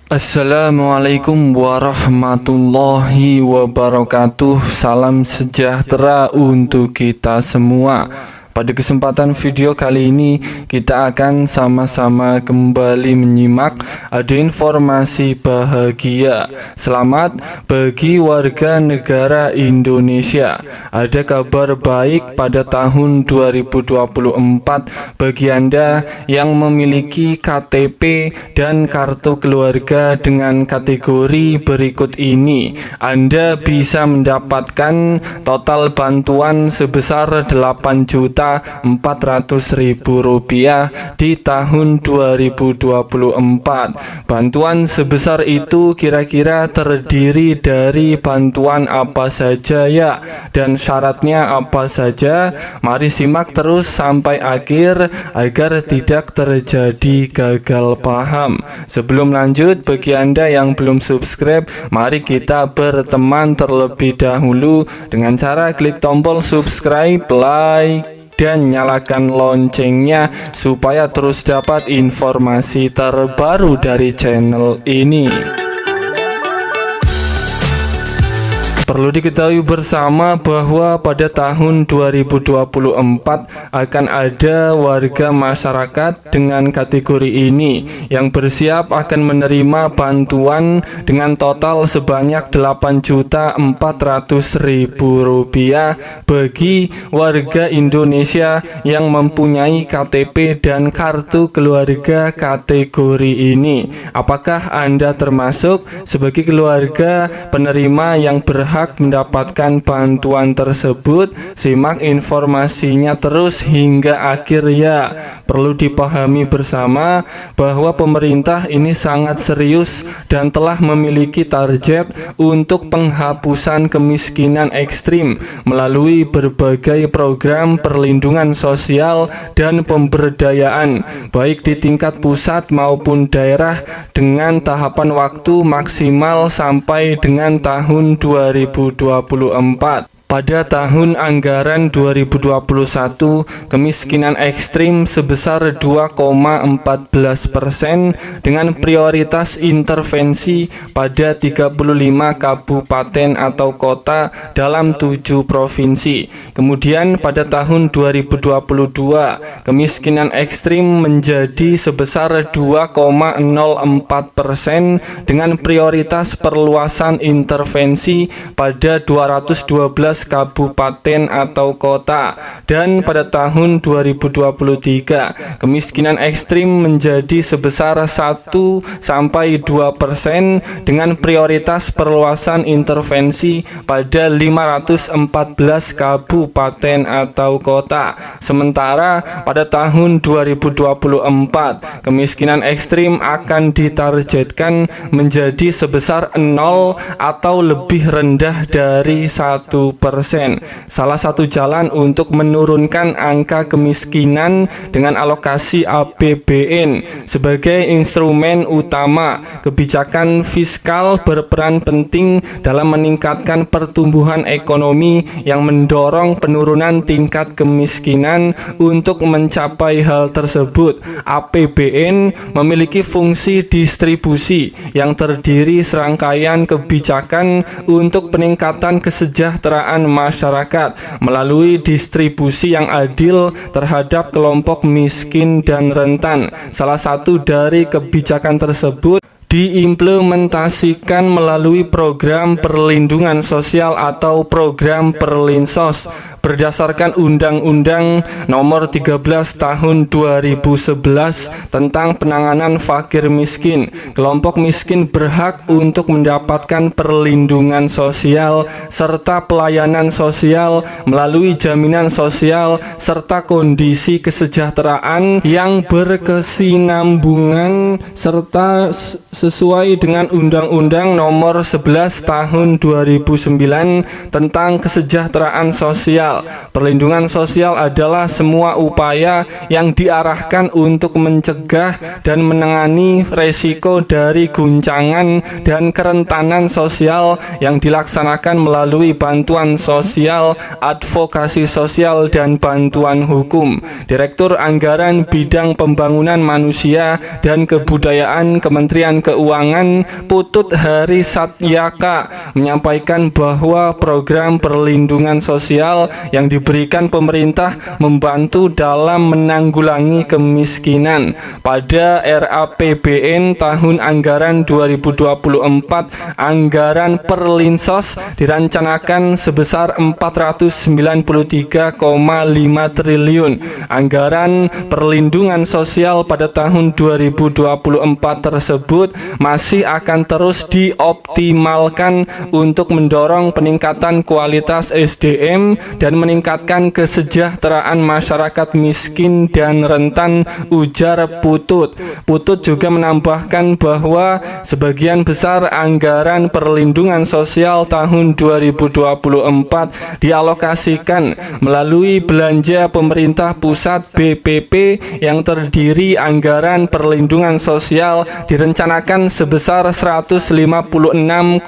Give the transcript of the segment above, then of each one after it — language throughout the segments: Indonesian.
Assalamualaikum warahmatullahi wabarakatuh. Salam sejahtera untuk kita semua. Pada kesempatan video kali ini kita akan sama-sama kembali menyimak ada informasi bahagia. Selamat bagi warga negara Indonesia. Ada kabar baik pada tahun 2024 bagi Anda yang memiliki KTP dan kartu keluarga dengan kategori berikut ini. Anda bisa mendapatkan total bantuan sebesar 8.400.000 rupiah di tahun 2024. Bantuan sebesar itu kira-kira terdiri dari bantuan apa saja ya, dan syaratnya apa saja? Mari simak terus sampai akhir agar tidak terjadi gagal paham. Sebelum lanjut, bagi Anda yang belum subscribe, mari kita berteman terlebih dahulu dengan cara klik tombol subscribe, like, dan nyalakan loncengnya supaya terus dapat informasi terbaru dari channel ini. Perlu diketahui bersama bahwa pada tahun 2024 akan ada warga masyarakat dengan kategori ini yang bersiap akan menerima bantuan dengan total sebanyak 8.400.000 rupiah bagi warga Indonesia yang mempunyai KTP dan kartu keluarga kategori ini. Apakah Anda termasuk sebagai keluarga penerima yang berhak mendapatkan bantuan tersebut? Simak informasinya terus hingga akhir ya. Perlu dipahami bersama bahwa pemerintah ini sangat serius dan telah memiliki target untuk penghapusan kemiskinan ekstrim melalui berbagai program perlindungan sosial dan pemberdayaan baik di tingkat pusat maupun daerah dengan tahapan waktu maksimal sampai dengan tahun 2024. Pada tahun anggaran 2021, kemiskinan ekstrim sebesar 2,14% dengan prioritas intervensi pada 35 kabupaten atau kota dalam 7 provinsi. Kemudian pada tahun 2022, kemiskinan ekstrim menjadi sebesar 2,04% dengan prioritas perluasan intervensi pada 212 kabupaten atau kota. Dan pada tahun 2023, kemiskinan ekstrim menjadi sebesar 1-2% dengan prioritas perluasan intervensi pada 514 kabupaten atau kota. Sementara pada tahun 2024, kemiskinan ekstrim akan ditargetkan menjadi sebesar 0 atau lebih rendah dari 1%. Salah satu jalan untuk menurunkan angka kemiskinan dengan alokasi APBN sebagai instrumen utama. Kebijakan fiskal berperan penting dalam meningkatkan pertumbuhan ekonomi yang mendorong penurunan tingkat kemiskinan. Untuk mencapai hal tersebut, APBN memiliki fungsi distribusi yang terdiri serangkaian kebijakan untuk peningkatan kesejahteraan masyarakat melalui distribusi yang adil terhadap kelompok miskin dan rentan. Salah satu dari kebijakan tersebut diimplementasikan melalui program perlindungan sosial atau program Perlinsos berdasarkan Undang-Undang Nomor 13 Tahun 2011 tentang penanganan fakir miskin. Kelompok miskin berhak untuk mendapatkan perlindungan sosial serta pelayanan sosial melalui jaminan sosial serta kondisi kesejahteraan yang berkesinambungan serta sesuai dengan Undang-Undang Nomor 11 Tahun 2009 tentang kesejahteraan sosial. Perlindungan sosial adalah semua upaya yang diarahkan untuk mencegah dan menangani resiko dari guncangan dan kerentanan sosial yang dilaksanakan melalui bantuan sosial, advokasi sosial, dan bantuan hukum. Direktur Anggaran Bidang Pembangunan Manusia dan Kebudayaan Kementerian Keuangan Putut Hari Satyaka menyampaikan bahwa program perlindungan sosial yang diberikan pemerintah membantu dalam menanggulangi kemiskinan. Pada RAPBN tahun anggaran 2024, anggaran Perlinsos direncanakan sebesar 493,5 triliun. Anggaran perlindungan sosial pada tahun 2024 tersebut masih akan terus dioptimalkan untuk mendorong peningkatan kualitas SDM dan meningkatkan kesejahteraan masyarakat miskin dan rentan, ujar Putut. Putut juga menambahkan bahwa sebagian besar anggaran perlindungan sosial tahun 2024 dialokasikan melalui belanja pemerintah pusat BPP yang terdiri anggaran perlindungan sosial direncanakan sebesar 156,1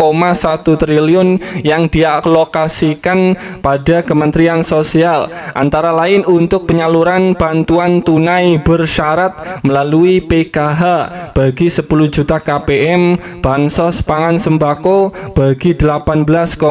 triliun yang dialokasikan pada Kementerian Sosial, antara lain untuk penyaluran bantuan tunai bersyarat melalui PKH bagi 10 juta KPM, bansos pangan sembako bagi 18,8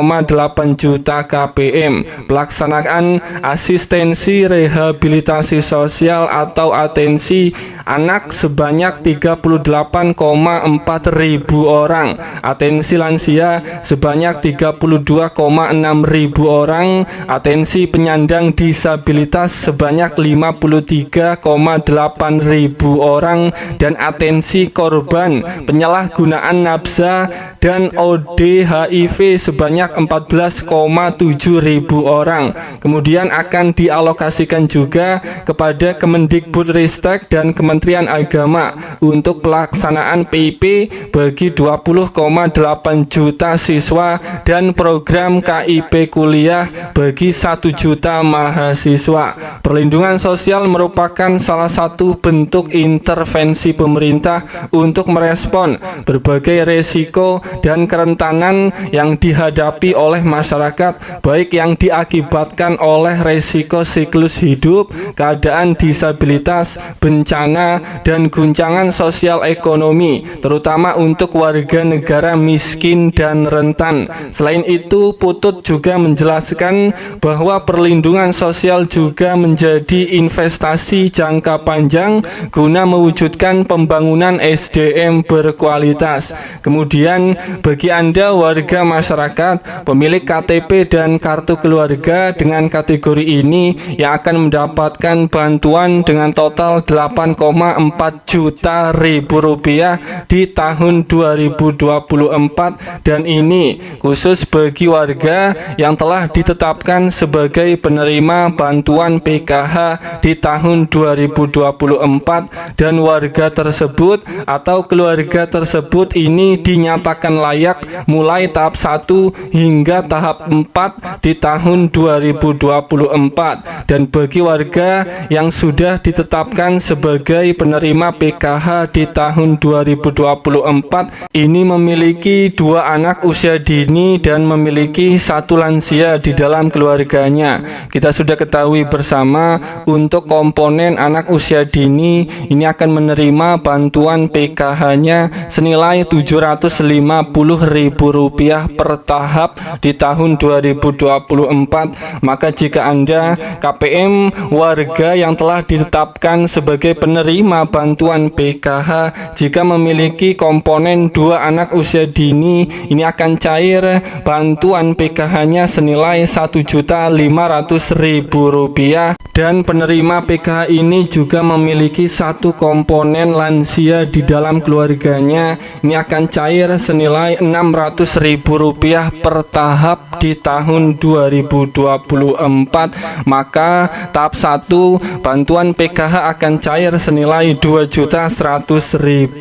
juta KPM, pelaksanaan asistensi rehabilitasi sosial atau atensi anak sebanyak 38,4 ribu orang, atensi lansia sebanyak 32,6 ribu orang, atensi penyandang disabilitas sebanyak 53,8 ribu orang, dan atensi korban penyalahgunaan nafsa dan ODHIV sebanyak 14,7 ribu orang. Kemudian akan dialokasikan juga kepada Kemendikbudristek dan Kementerian Agama untuk pelaksanaan PIP bagi 20,8 juta siswa dan program KIP kuliah bagi 1 juta mahasiswa. Perlindungan sosial merupakan salah satu bentuk intervensi pemerintah untuk merespon berbagai resiko dan kerentanan yang dihadapi oleh masyarakat, baik yang diakibatkan oleh resiko siklus hidup, keadaan disabilitas, bencana, dan guncangan sosial ekonomi, terutama untuk warga negara miskin dan rentan. Selain itu, Putut juga menjelaskan bahwa perlindungan sosial juga menjadi investasi jangka panjang guna mewujudkan pembangunan SDM berkualitas. Kemudian, bagi Anda warga masyarakat, pemilik KTP dan kartu keluarga dengan kategori ini yang akan mendapatkan bantuan dengan total 8,4 juta rupiah di tahun 2024, dan ini khusus bagi warga yang telah ditetapkan sebagai penerima bantuan PKH di tahun 2024 dan warga tersebut atau keluarga tersebut ini dinyatakan layak mulai tahap 1 hingga tahap 4 di tahun 2024. Dan bagi warga yang sudah ditetapkan sebagai penerima PKH di tahun 2024 ini memiliki 2 anak usia dini dan memiliki 1 lansia di dalam keluarganya. Kita sudah ketahui bersama untuk komponen anak usia dini ini akan menerima bantuan PKH-nya senilai Rp750.000 per tahap di tahun 2024. Maka jika Anda KPM warga yang telah ditetapkan sebagai penerima bantuan PKH, jika memiliki komponen 2 anak usia dini, ini akan cair bantuan PKH-nya senilai Rp1.500.000, dan penerima PKH ini juga memiliki 1 komponen lansia di dalam keluarganya, ini akan cair senilai Rp600.000 per tahap di tahun 2024. Maka tahap 1 bantuan PKH akan cair senilai Rp2.100.000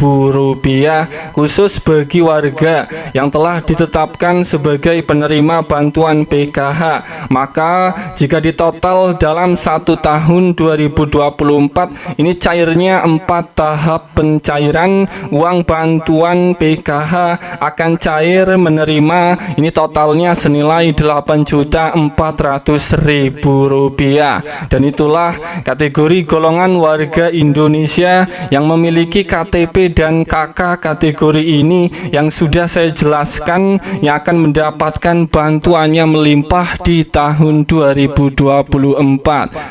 khusus bagi warga yang telah ditetapkan sebagai penerima bantuan PKH. Maka jika ditotal dalam 1 tahun 2024 ini cairnya 4 tahap pencairan uang bantuan PKH akan cair menerima ini totalnya senilai Rp8.400.000. Dan itulah kategori golongan warga Indonesia yang memiliki KTP dan kakak kategori ini yang sudah saya jelaskan yang akan mendapatkan bantuannya melimpah di tahun 2024.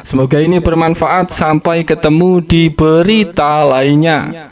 Semoga ini bermanfaat. Sampai ketemu di berita lainnya.